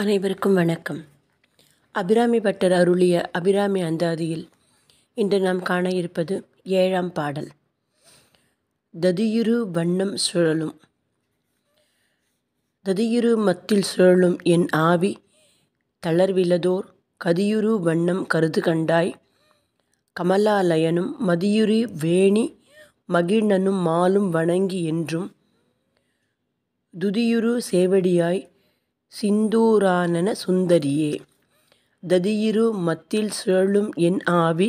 அனைவருக்கும் வணக்கம். அபிராமி பட்டர் அருளிய அபிராமி அந்தாதியில் இன்று நாம் காண இருப்பது 7ஆம் பாடல். ததியுரு வண்ணம் சுழலும். ததியுரு மத்தில் சுழலும் என் ஆவி தளர்விலதோர் கதியுரு வண்ணம் கருது கண்டாய் கமலாலயனும் மதியுரி வேணி மகிழ்நனும் மாலும் வணங்கி என்றும் துதியுரு சேவடியாய் சிந்தூரானன சுந்தரியே. ததியுரு மத்தில் சுழலும் என் ஆவி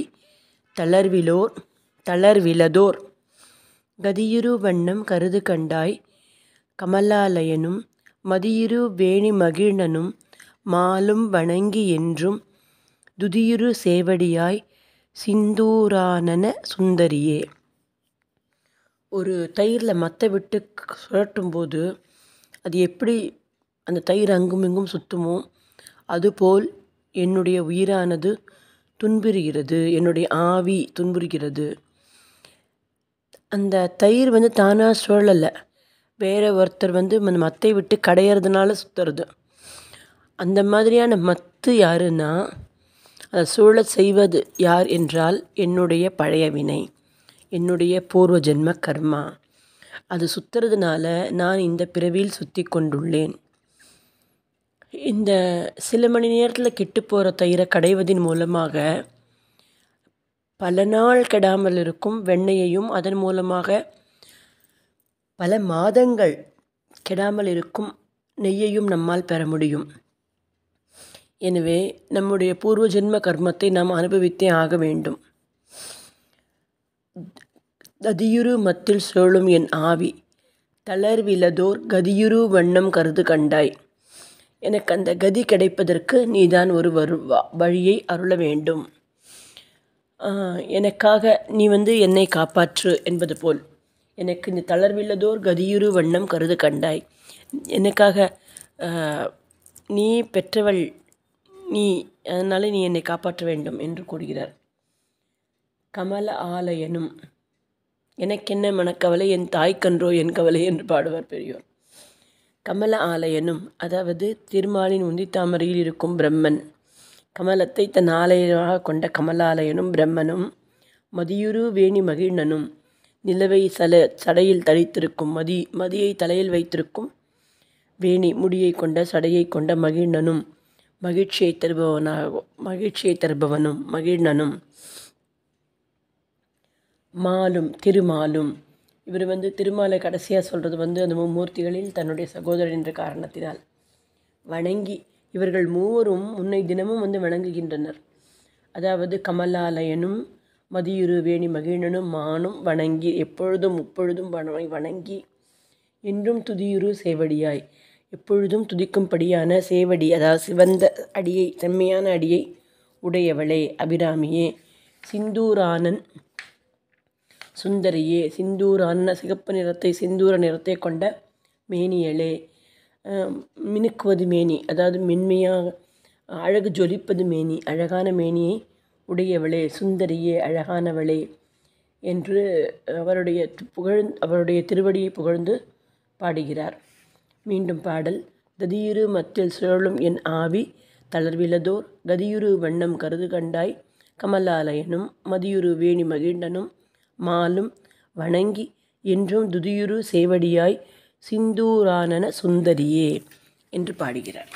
தளர்விலதோர் கதியுரு வண்ணம் கருது கண்டாய் கமலாலயனும் மதியுரு வேணி மகிழ்நனும் மாலும் வணங்கி என்றும் துதியுரு சேவடியாய் சிந்தூரானன சுந்தரியே. ஒரு தயிரில் மத்தை விட்டு சுழட்டும்போது அது எப்படி அந்த தயிர் அங்கும் இங்கும் சுற்றுமோ அதுபோல் என்னுடைய உயிரானது துன்புறுகிறது, என்னுடைய ஆவி துன்புறுகிறது. அந்த தயிர் தானாக சுழலை, வேறு ஒருத்தர் அந்த மத்தை விட்டு கடையிறதுனால சுற்றுறது. அந்த மாதிரியான மத்து யாருன்னா அதை சுழல செய்வது யார் என்றால் என்னுடைய பழைய வினை, என்னுடைய பூர்வ ஜென்ம கர்மா. அது சுற்றுறதுனால நான் இந்த பிறவியில் சுற்றி கொண்டுள்ளேன். இந்த சில மணி நேரத்தில் கெட்டு போகிற தயிரை கடைவதின் மூலமாக பல நாள் கெடாமல் இருக்கும் வெண்ணெயையும் அதன் மூலமாக பல மாதங்கள் கெடாமல் இருக்கும் நெய்யையும் நம்மால் பெற முடியும். எனவே நம்முடைய பூர்வ ஜென்ம கர்மத்தை நாம் அனுபவித்தே ஆக வேண்டும். ததியுரு மத்தில் சுழலும் என் ஆவி தளர்விலதோர் கதியுரு வண்ணம் கருது கண்டாய். எனக்கு அந்த கதி கிடைப்பதற்கு நீதான் ஒரு வழியை அருள வேண்டும். எனக்காக நீ என்னை காப்பாற்று என்பது போல் எனக்கு இந்த தளர்வில்லதோர் கதியுரு வண்ணம் கருது கண்டாய். எனக்காக நீ பெற்றவள் நீ, அதனால் நீ என்னை காப்பாற்ற வேண்டும் என்று கூறுகிறார். கமல ஆலயனும் எனக்கென்ன மனக்கவலை, என் தாய்க்கன்றோ என் கவலை என்று பாடுவார் பெரியோர். கமல ஆலயனும் அதாவது திருமாலின் உந்தித்தாமரையில் இருக்கும் பிரம்மன், கமலத்தை தன் ஆலயமாக கொண்ட கமலாலயனும் பிரம்மனும் மதியுரு வேணி மகிழ்நனும் நிலவை சடையில் தரித்திருக்கும் மதியை தலையில் வைத்திருக்கும் வேணி முடியை கொண்ட சடையை கொண்ட மகிழ்நனும் மகிழ்ச்சியை தருபவனும் மகிழ்நனும் மாலும் திருமாலும். இவர் திருமாலை கடைசியாக சொல்கிறது அந்த மும்மூர்த்திகளில் தன்னுடைய சகோதரன் என்ற காரணத்தினால் வணங்கி, இவர்கள் மூவரும் உன்னை தினமும் வணங்குகின்றனர். அதாவது கமலாலயனும் மதியுரு வேணி மகிழ்நனும் மானும் வணங்கி, எப்பொழுதும் வணங்கி என்றும் துதியுரு சேவடியாய், எப்பொழுதும் துதிக்கும்படியான சேவடி, அதாவது சிவந்த அடியை, செம்மையான அடியை உடையவளே அபிராமியே. சிந்தூரானன் சுந்தரியே, சிந்தூரான சிகப்பு நிறத்தை, சிந்தூர நிறத்தை கொண்ட மேனியளே, மினுக்குவது மேனி, அதாவது மென்மையாக அழகு ஜொலிப்பது மேனி, அழகான மேனியை உடையவளே, சுந்தரியே, அழகானவளே என்று அவருடைய திருவடியை புகழ்ந்து பாடுகிறார். மீண்டும் பாடல். ததியுரு மத்தில் சுழலும் என் ஆவி தளர்விலதோர் கதியுரு வண்ணம் கருது கண்டாய் கமலாலயனும் மதியுரு வேணி மகிழ்ந்தனும் மாலும் வணங்கி என்றும் துதியுரு சேவடியாய் சிந்தூரானன சுந்தரியே என்று பாடுகிறார்.